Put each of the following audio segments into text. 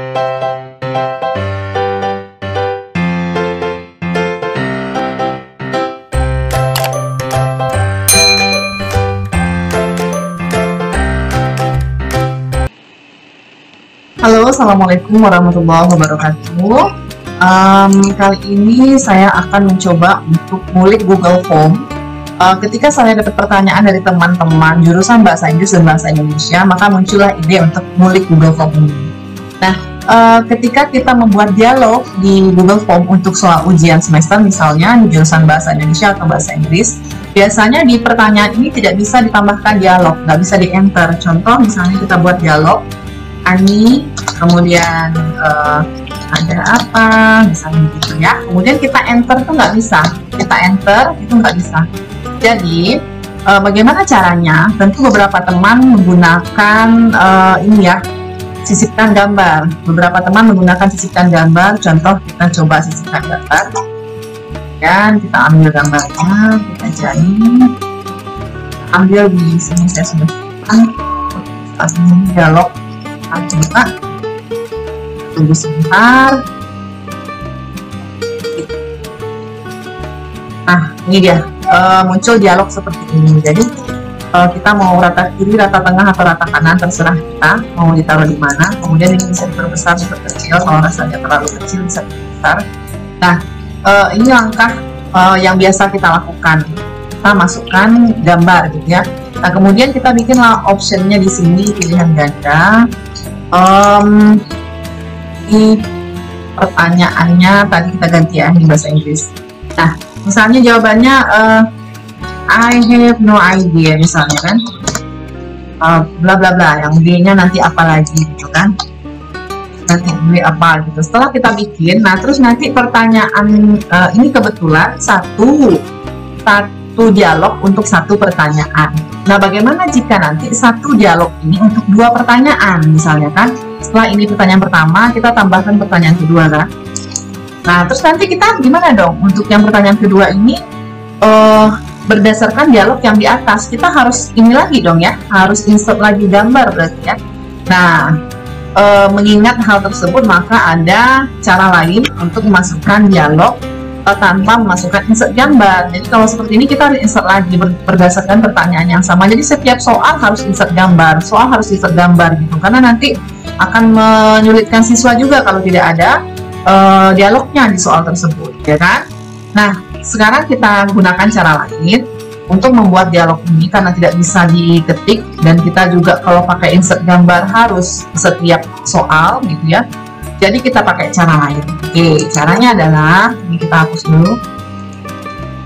Halo, assalamualaikum warahmatullahi wabarakatuh. Kali ini saya akan mencoba untuk ngulik Google Form. Ketika saya dapat pertanyaan dari teman-teman jurusan Bahasa Inggris dan Bahasa Indonesia, maka muncullah ide untuk ngulik Google Form ini. Nah, ketika kita membuat dialog di Google Form untuk soal ujian semester, misalnya di jurusan Bahasa Indonesia atau Bahasa Inggris, biasanya di pertanyaan ini tidak bisa ditambahkan dialog, nggak bisa di-enter. Contoh, misalnya kita buat dialog, Ani, kemudian ada apa, misalnya gitu ya. Kemudian kita enter tuh nggak bisa, kita enter itu nggak bisa. Jadi bagaimana caranya? Tentu beberapa teman menggunakan ini ya, sisipkan gambar. Beberapa teman menggunakan sisipkan gambar. Contoh kita coba sisipkan gambar. Dan kita ambil gambarnya, kita jalin. Ambil di sini saya sudah dialog. Coba tunggu sebentar. Nah, ini dia muncul dialog seperti ini. Jadi kita mau rata kiri, rata tengah, atau rata kanan, terserah kita mau ditaruh di mana. Kemudian ini bisa diperbesar, diperkecil. Kalau rasanya terlalu kecil bisa diperbesar. Nah, ini langkah yang biasa kita lakukan. Kita masukkan gambar gitu ya. Nah, kemudian kita bikinlah optionnya di sini, pilihan ganda. Di pertanyaannya tadi kita ganti ya di bahasa Inggris. Nah, misalnya jawabannya I have no idea, misalnya kan, bla bla bla. Yang B-nya nanti apa lagi gitu kan? Nanti B apa gitu. Setelah kita bikin, nah terus nanti pertanyaan ini kebetulan satu dialog untuk satu pertanyaan. Nah, bagaimana jika nanti satu dialog ini untuk dua pertanyaan, misalnya kan? Setelah ini pertanyaan pertama, kita tambahkan pertanyaan kedua kan? Nah, terus nanti kita gimana dong? Untuk yang pertanyaan kedua ini, berdasarkan dialog yang di atas, kita harus ini lagi dong ya, harus insert lagi gambar berarti ya. Nah, mengingat hal tersebut, maka ada cara lain untuk memasukkan dialog tanpa memasukkan insert gambar. Jadi kalau seperti ini kita harus insert lagi berdasarkan pertanyaan yang sama. Jadi setiap soal harus insert gambar, gitu. Karena nanti akan menyulitkan siswa juga kalau tidak ada dialognya di soal tersebut, ya kan? Nah, sekarang kita gunakan cara lain untuk membuat dialog ini karena tidak bisa diketik, dan kita juga kalau pakai insert gambar harus setiap soal gitu ya. Jadi kita pakai cara lain. Oke, caranya adalah ini kita hapus dulu.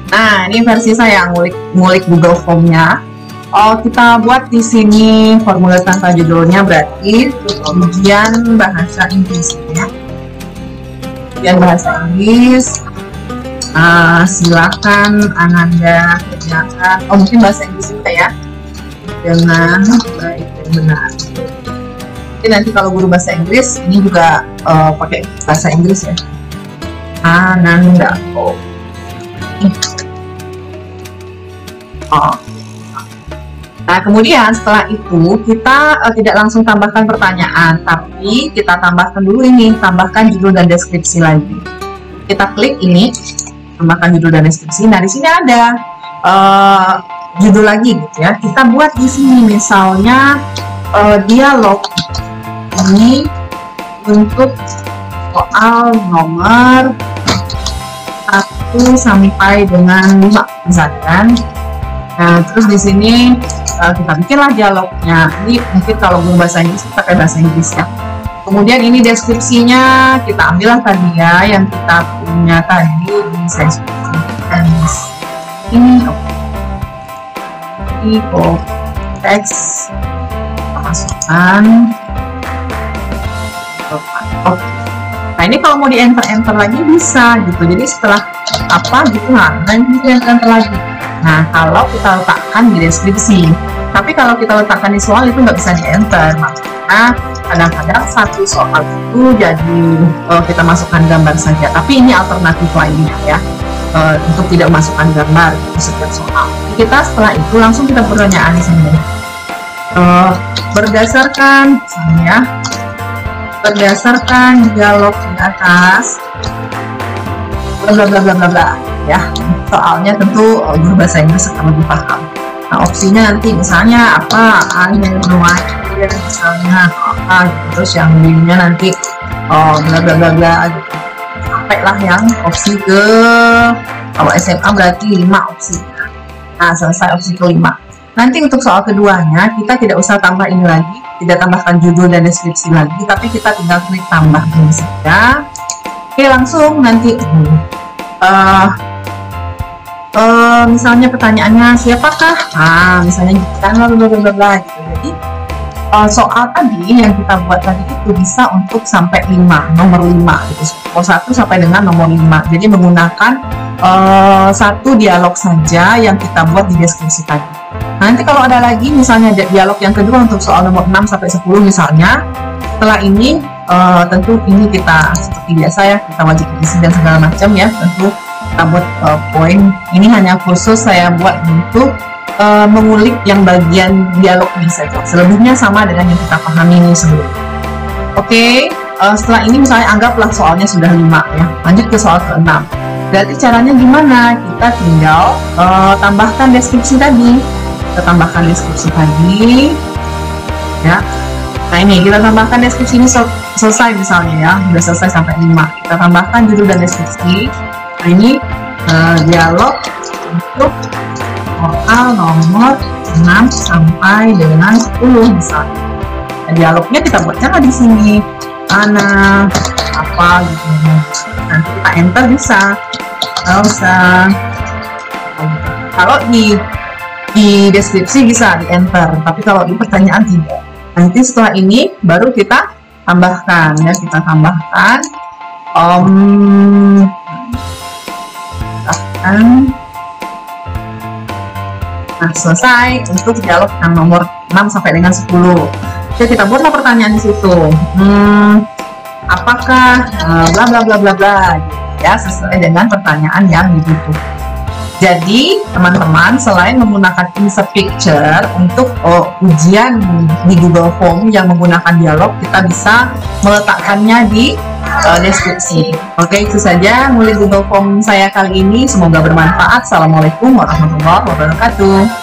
Nah, ini versi saya ngulik Google Form-nya. Kita buat di sini formulir tanpa judulnya, berarti ujian bahasa Inggris ya. Ujian bahasa Inggris. Silakan Ananda kerjakan. Mungkin bahasa Inggris juga ya. Dengan baik dan benar. Jadi nanti kalau guru bahasa Inggris ini juga pakai bahasa Inggris ya. Ananda. Nah, kemudian setelah itu kita tidak langsung tambahkan pertanyaan, tapi kita tambahkan dulu ini, tambahkan judul dan deskripsi lagi. Kita klik ini, tambahkan judul dan deskripsi. Nah, di sini ada judul lagi gitu ya. Kita buat di sini misalnya dialog ini untuk soal nomor 1 sampai dengan 5 misalkan. Nah, terus di sini kita bikinlah dialognya. Ini mungkin kalau guru bahasa Inggris kita pakai bahasa Inggris ya. Kemudian ini deskripsinya kita ambillah tadi ya yang kita punya tadi di sesi ini. Ini teks masukkan. Nah, ini kalau mau di enter lagi bisa gitu. Jadi setelah apa gitu, nah ini di enter lagi. Nah, kalau kita letakkan di deskripsi, tapi kalau kita letakkan di soal itu nggak bisa di enter. Maksudnya kadang-kadang satu soal itu jadi kita masukkan gambar saja. Tapi ini alternatif lainnya ya, untuk tidak masukkan gambar di setiap soal. Kita setelah itu langsung kita pertanyaan di sini. Berdasarkan misalnya berdasarkan dialog di atas, bla bla bla bla bla bla, ya. Soalnya tentu berbahasa Inggris akan lebih paham. Nah, opsinya nanti misalnya apa, A-nya lumayan, misalnya apa, terus yang B-nya nanti bla bla bla bla gitu. Sampai lah yang opsi ke, kalau SMA berarti 5 opsi. Nah, selesai opsi kelima. Nanti untuk soal keduanya kita tidak usah tambah ini lagi, tidak tambahkan judul dan deskripsi lagi, tapi kita tinggal klik tambah ini saja. Oke, langsung nanti misalnya pertanyaannya siapakah? Nah, misalnya gitu kan, bla bla bla gitu. Jadi soal tadi yang kita buat tadi itu bisa untuk sampai 5, nomor 5 gitu. 1 sampai dengan nomor 5. Jadi menggunakan satu dialog saja yang kita buat di deskripsi tadi. Nanti kalau ada lagi misalnya dialog yang kedua untuk soal nomor 6 sampai 10 misalnya, setelah ini tentu ini kita seperti biasa ya, kita wajib isi dan segala macam ya, tentu kita buat poin. Ini hanya khusus saya buat untuk mengulik yang bagian dialog ini saja. Selebihnya sama dengan yang kita pahami ini sebelumnya. Oke, setelah ini misalnya anggaplah soalnya sudah 5 ya. Lanjut ke soal ke-6. Berarti caranya gimana? Kita tinggal tambahkan deskripsi tadi. Kita tambahkan deskripsi tadi ya. Nah, ini kita tambahkan deskripsi ini selesai misalnya ya, sudah selesai sampai 5. Kita tambahkan judul dan deskripsi. Nah, ini dialog untuk soal nomor 6 sampai dengan 10 misalnya. Nah, dialognya kita buatnya di sini mana apa gitu. Nanti kita enter bisa, nggak usah. Kalau di deskripsi bisa di enter, tapi kalau di pertanyaan tidak. Nanti setelah ini baru kita tambahkan ya, kita tambahkan nah, selesai untuk dialog yang nomor 6 sampai dengan 10. Oke, kita buatlah pertanyaan di situ. Apakah bla bla bla bla bla ya, sesuai dengan pertanyaan yang dibutuhkan. Jadi teman-teman, selain menggunakan insert picture untuk ujian di Google Form yang menggunakan dialog, kita bisa meletakkannya di deskripsi. Oke, itu saja ngulik Google Form saya kali ini. Semoga bermanfaat. Assalamualaikum warahmatullahi wabarakatuh.